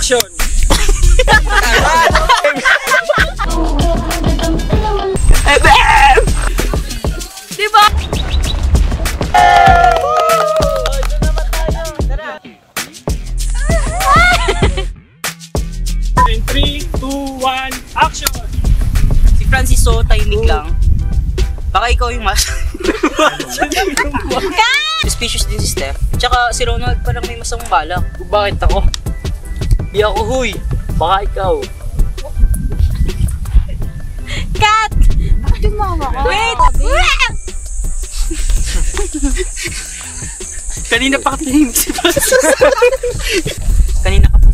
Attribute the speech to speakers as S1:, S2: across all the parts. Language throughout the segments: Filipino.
S1: Action!
S2: Diba?
S1: In 3, 2, 1, action!
S2: Si Francisco, tahimik lang. Baka ikaw yung mas... Suspicious din si Steph. Tsaka si Ronald parang may masamang balak.
S1: Bakit ako? Di ako huy. Baka ikaw.
S3: Kat! Bakit tumawa ka?
S2: Wait! Kanina pa katahimik si Francisco. Kanina ka pa.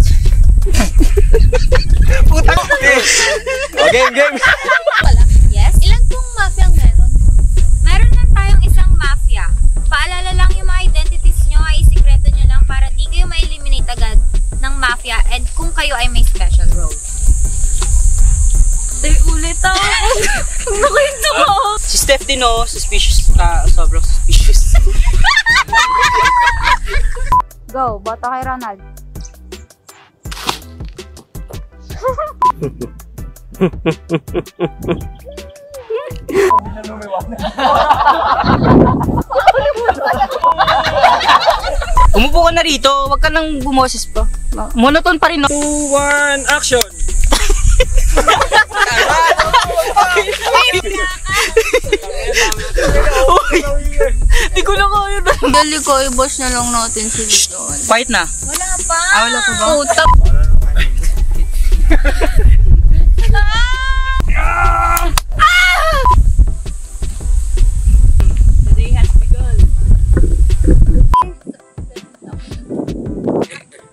S1: Putang! Game!
S3: Yes? Ilan pong mafia ang meron? Meron lang tayong isang mafia. Paalala lang yung mga identities nyo ay isikreto nyo lang para di kayo ma-eliminate agad ng mafia and kung kayo ay may special role. Tay, ulit ako. Nakwento ko.
S2: Si Steph din oh, suspicious. Sobrang suspicious.
S3: Go, boto kay Ronald.
S2: Umupo ka na rito, wag ka nang bumoses pa. Monoton pa rin.
S1: 2, 1, action!
S2: Di ko na kaya na.
S3: Dali ko, i-boss na lang natin si Lidon.
S2: Fight na.
S3: Wala pa!
S2: Wala pa ba?
S3: Putak!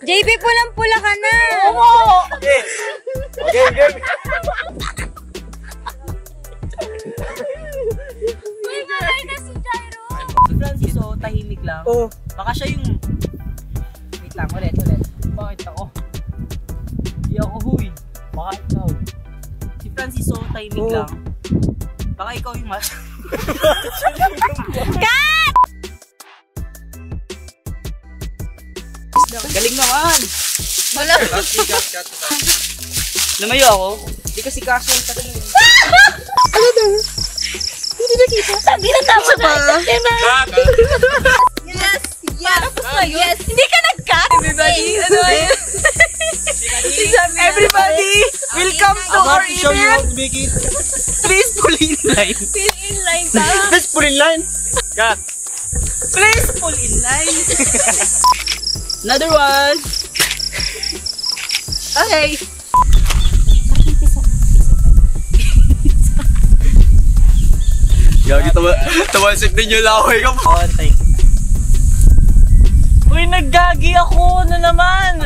S3: JP, pulang-pula ka na!
S1: Game!
S3: Uy, malay na si Jairo!
S2: Si Francisco, tahimik lang.
S1: Oh.
S2: Baka siya yung... Wait lang, ulit.
S1: Bakit ako?
S2: Di ako huy.
S1: Baka ikaw.
S2: Si Francisco, tahimik
S1: Oh.
S2: lang. Baka ikaw yung mas... Galing naman!
S3: Wala!
S2: Lumayo ako. Di kasi kaso yung tatanong.
S3: Hindi nakita. Sabi na tama na. Yes! Yes! Hindi ka nag-cut! Everybody!
S2: Everybody! Welcome to our
S1: Show you how
S2: event!
S1: to make it.
S2: Please pull in line.
S3: Fill in line tayo.
S1: Let's put in line. Cut.
S2: Please pull in line. Another one. Okay.
S1: Gagi, tawansip din yung laway ka po.
S2: Thank you.
S1: Uy, naggagi ako na naman.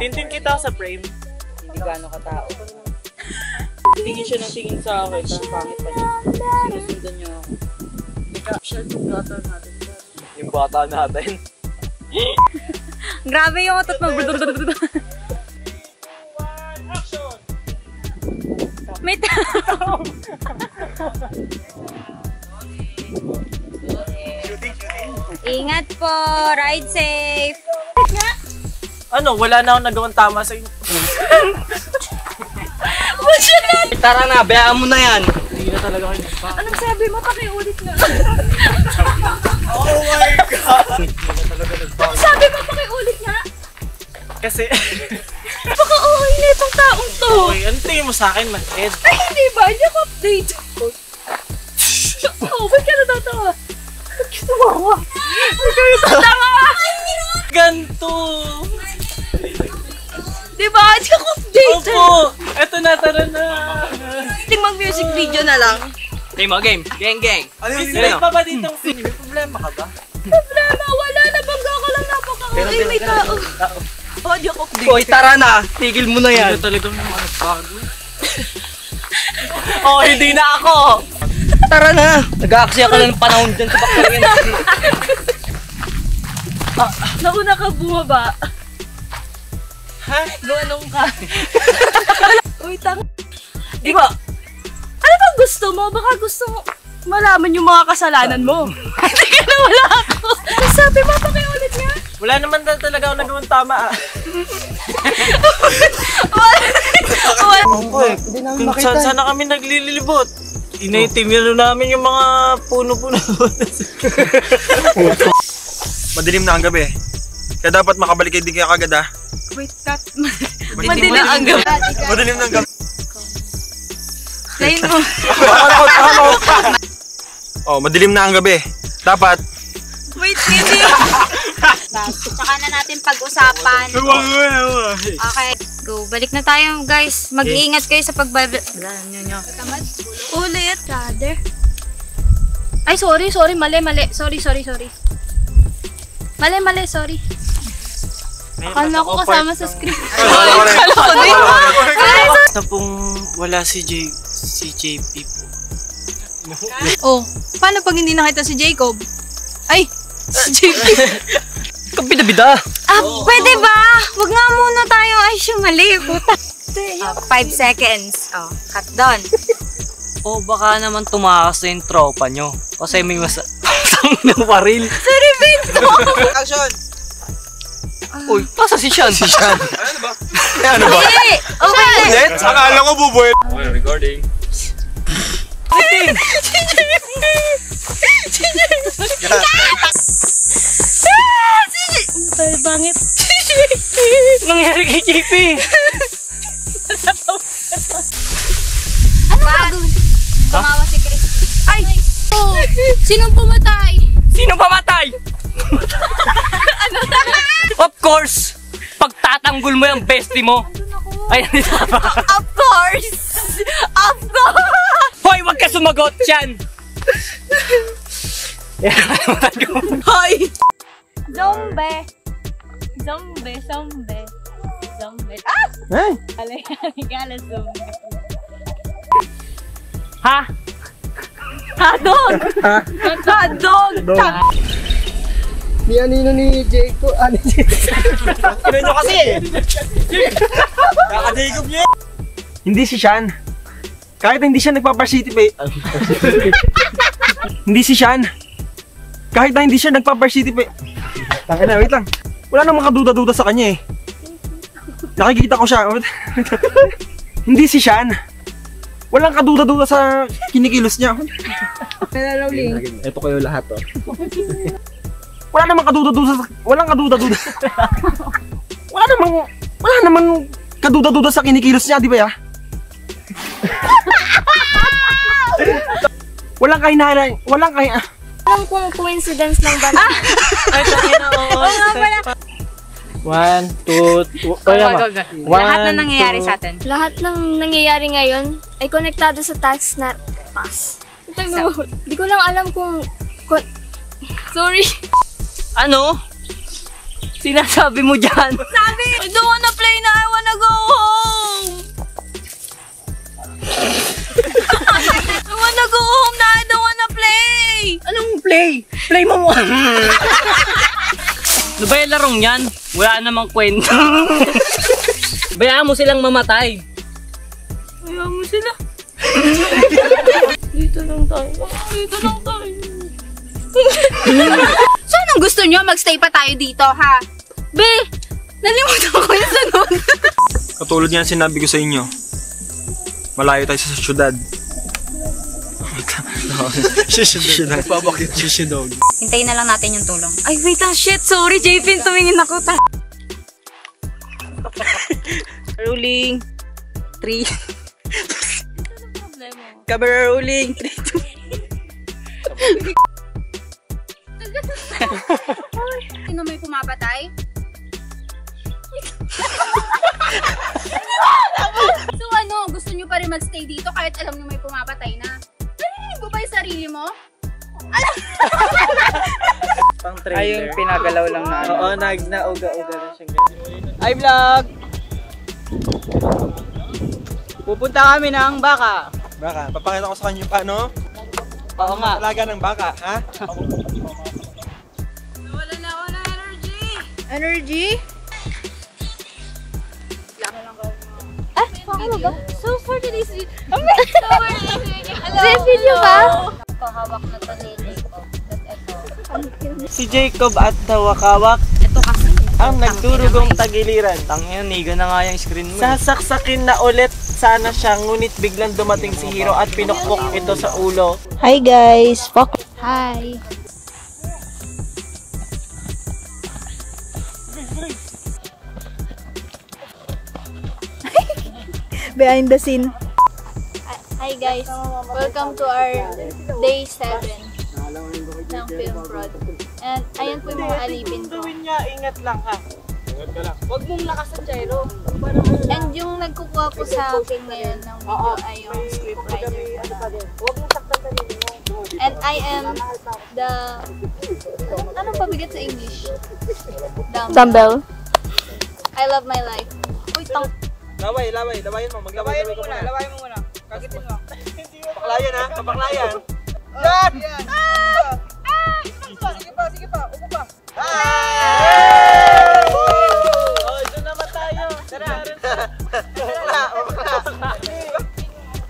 S1: Tintin kita sa frame.
S2: Hindi gano'ng katao. Tingin siya ng tingin sa akin. Parang pangit pa niya. Sinusundan niya ako. Siya yung bata natin.
S1: Yung bata natin.
S3: Grabe yung otot mo. May tao. Ingat po. Ride safe.
S1: Ano, wala na akong nagawang tama sa inyo.
S2: Tara na, bayaan mo na yan.
S1: Hindi na talaga kayo nagpa.
S3: Anong sabi mo? Pakiulit nga.
S1: Oh my God! Hindi na talaga nagpa.
S3: Anong sabi mo? Pakiulit nga.
S1: Kasi,
S3: Baka okay na itong taong to.
S1: okay, ano tingin mo sa akin, man? Ed?
S3: Ay, hindi ba? Hindi ako update. Oh, ba't ka natatawa? Ba't ka tumawa? Ba't ka natatawa?
S1: Ganto!
S3: Diba? Hindi ako update.
S1: Opo! Eto na, tara na!
S3: Mag-music video na lang.
S2: Game, game. Gang.
S1: Ano yung sinay pa ba ditong scene? May problema ka ba?
S3: Problema, wala na. Bangga ka lang napaka-okay. May tao. Oh, di ako update.
S2: Hoy, tara na. Tigil mo na yan.
S1: Hindi na talagang mga nagbago.
S2: Oh, hindi na ako. Tara na. Nag-aaksaya ka lang ng panahon dyan sa baklang yan.
S3: Nauna ka bumaba.
S1: Ha?
S3: Ganong ka. Uy,
S2: Di ba?
S3: Ano bang gusto mo? Baka gusto mo...
S2: malaman yung mga kasalanan mo. Hindi ka na wala ako. Sabi mo, pakiulit nga.
S1: Wala naman talaga ako nagawang tama ah. Kung saan sana kami naglilibot. Tinilo namin yung mga puno-puno.
S4: Madilim na ang gabi. Kaya dapat makabalik kayo din kaya kagad ah.
S2: Wait, cut. Madilim ang gabi.
S4: Madilim na ang gabi.
S2: Plain mo.
S4: Oh, madilim na ang gabi. Dapat.
S2: Wait, hindi.
S3: Tsaka na natin pag-usapan. Okay, go. Balik na tayo, guys. Mag-iingat kayo sa pagbabalik.
S2: Ulit. Brother. Ay, sorry. Mali. Sorry. Mali, sorry. Akala ko kasama sa script.
S1: Na pong wala si JP po.
S2: Oh, paano pag hindi nakita si Jacob? Ay, si JP.
S1: Kabida-bida!
S3: Pwede ba? Huwag nga muna tayo. Ay, siya mali. Puta. 5 seconds. Oh, cut down.
S5: O baka naman tumakas na yung tropa nyo. Kasi may mas... ng baril.
S3: Sorry, Vince.
S4: Action!
S5: Uy, pasa si Sean.
S4: Si Sean. Ano ba? Ano ba?
S3: Okay.
S4: Ulit? Akala ko bubuhay.
S6: Okay, recording.
S2: Ay, bangit.
S5: Nangyari kay JP.
S3: Ano gagawin? Tumawa si Chris.
S2: Ay! Oh, sinong pumatay?
S5: Sino pamatay? Of course, pagtatanggol mo yung bestie mo. Ay, nandito pa.
S3: Of course! Of course!
S5: Hoy, wag ka sumagot dyan.
S2: Hoy!
S3: Zombie! Ah!
S1: Hey!
S3: Aligala zombie.
S5: Ha?
S2: Hadog! Hadog!
S1: Ni Anino ni Jacob. Ano nyo kasi eh?
S4: Kaka-Jacob niya. Hindi si Sean. Kahit hindi siya nagpa-participate. Hindi si Sean. Kahit na hindi siya nagpa-participate. Tangina, wait lang. Wala namang kaduda-duda sa kanya eh. Nakikita ko siya. Hindi si Sean. Walang kaduda-duda sa kinikilos niya.
S1: Ito kayo lahat oh.
S4: Wala namang kaduda-duda sa... Walang kaduda-duda. Wala namang kaduda-duda sa kinikilos niya, di ba ya? Walang kahinaan. Walang
S3: Alam kung coincidence lang ba?
S1: Ay, tangina oo. One, two,
S3: Lahat na nangyayari sa atin.
S7: Lahat ng nangyayari ngayon ay konektado sa task na pass. Hindi ko lang alam kung sorry.
S5: Ano? Sinasabi mo dyan?
S2: Sabi! I don't wanna play na! I wanna go home! I wanna go home na! I don't wanna play!
S5: Anong play? Play mo mo. Ano ba yung larong yan? Wala namang kwenta. Bayaan mo silang mamatay.
S2: Ayaw mo sila. Dito lang tayo.
S3: So, anong gusto nyo? Magstay pa tayo dito, ha?
S2: Be! Nalimutan ko yung sagot.
S4: Katulad yan sinabi ko sa inyo. Malayo tayo sa syudad. Syudad. Syudad.
S3: Hintayin na lang natin yung tulong.
S2: Ay, wait lang. Shit, sorry, JP. Tumingin ako. Rolling. 3. Camera rolling. 3, 2.
S3: Sino may pumapatay? So ano, gusto nyo pa rin magstay dito kahit alam nyo may pumapatay na? Narinig mo ba yung sarili mo?
S1: Pang trailer.
S5: Ay, yung pinagalaw lang na ano.
S1: Oo, nauga-uga na siya. Hi vlog! Pupunta kami ng baka.
S4: Baka, papakita ko sa kanya paano?
S1: Oo nga.
S4: Alaga ng baka, ha?
S2: Wala na ako ng energy.
S7: Energy? So for today's video. Video ba?
S3: ko, hawak na to ni Jacob. At ito.
S1: Si Jacob at Hawak-Hawak
S3: Ito kasi.
S1: ang nagdurugong tagiliran.
S5: Tangina, niga na nga yung screen mo.
S1: Sasaksakin na ulit sana siya, ngunit biglang dumating si Hiro at pinukpok ito sa ulo.
S2: Hi guys! Fuck!
S3: Hi.
S2: Behind the scene.
S7: Hi guys, welcome to our day 7 ng film prod. And ayan po yung mga alipin ko.
S1: Gawin niya, ingat lang ha.
S2: Huwag mong lakasan, Jairo.
S7: And yung nagkukuha po sa akin ngayon ng video ay yung scriptwriter.
S2: Huwag mong saktan sa nilo mo.
S7: And I am the... Anong pabigat sa English? Dumbbell. I love my life. Uy,
S4: Lawayin mo,
S2: Lawayan mo muna. Kagitin mo.
S4: Paklayan ha, paklayan.
S2: Yan! Sige pa. Upo pa.
S1: Oh, doon naman tayo. Tara.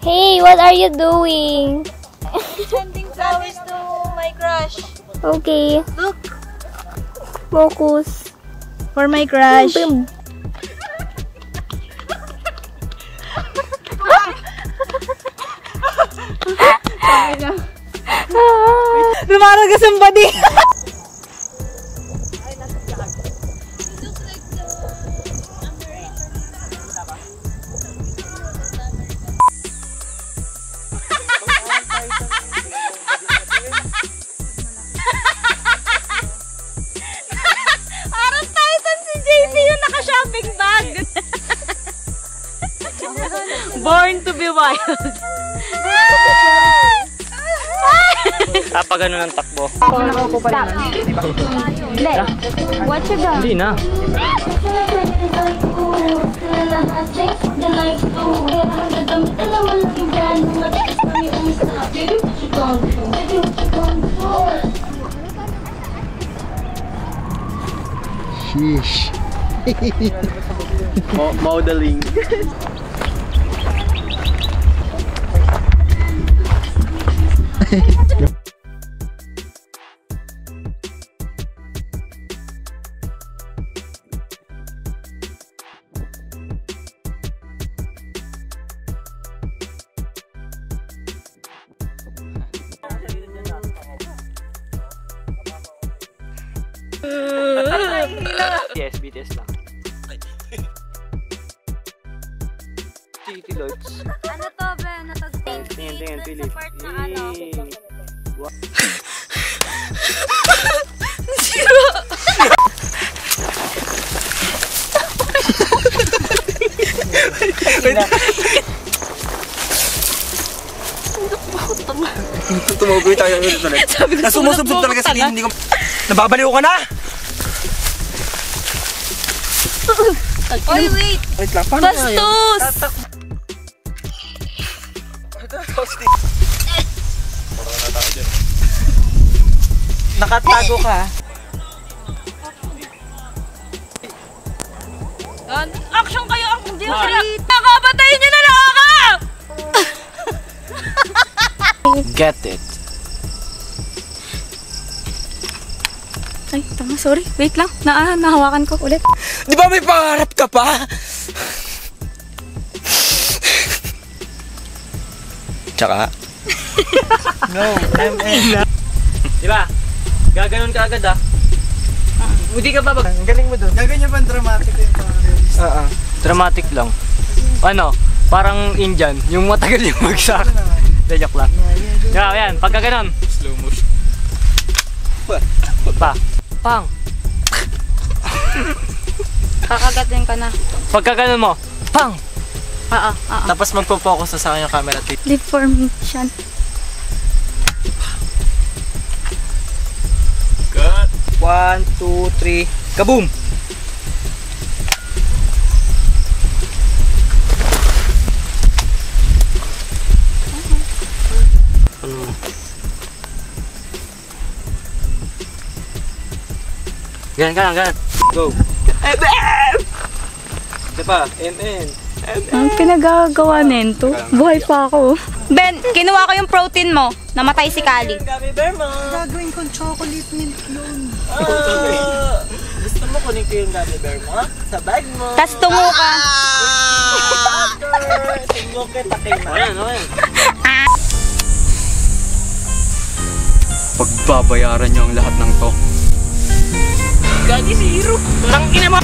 S7: Hey, what are you doing?
S2: Sending flowers to my crush.
S7: Okay.
S2: Look!
S7: Focus.
S2: For my crush. Lumaragas ang body.
S3: Parang Tyson si JP yung naka-shopping bag. Born to be wild.
S5: Pag ganun ang takbo.
S7: Hindi. What you got?
S5: Hindi na.
S4: Sheesh. Modeling.
S5: Yes, BTS lang. City Lights.
S3: Ano to, be? Ano to?
S5: Tingin, Philip.
S3: Sa part na ano.
S4: Tumuboy tayo ulit. Sumusubsub talaga sa linya, hindi ko... Nababaliw ka na!
S3: Oy, wait!
S4: Wait lang, paano nga yun?
S3: Bastos!
S1: Nakatago ka.
S3: Action kayo ang hindi ko nakabatayin nyo na lang ako!
S5: Get it.
S7: Ay, tama, sorry. Wait lang. Nahawakan ko ulit.
S4: Di ba may pangarap ka pa? Tsaka?
S1: No, Di ba? Gaganon ka agad ah. Hindi ka ba ang galing mo doon?
S4: Gaganyan ba dramatic yung pangarap? Oo.
S5: Dramatic lang. Ano? Parang Indian. Yung matagal yung magsak. Joke lang. Yan. Pagka ganon.
S4: Slow motion.
S5: Pa. Pang.
S3: Kakagatin ka na.
S5: Pagka ganon mo. Pang.
S1: Tapos magpo-focus na sa akin yung camera.
S7: Leave formation.
S4: Cut. 1, 2, 3. Kaboom!
S5: Ganun.
S4: Go! Ito pa, MN.
S7: Ang pinagagawa nito. Buhay pa ako.
S3: Ben, kinuha ko yung protein mo. namatay si Kali.
S1: Gummy bear mo.
S2: Gagawin kong chocolate milk yun.
S1: Gusto mo kunin ko yung gummy bear mo? Sa bag mo.
S3: Tas tungo ka.
S1: Tungo kita kay Ma. Ayan.
S4: Pagbabayaran niyo ang lahat ng to.
S1: Gagi si Hiro. Tangina mo.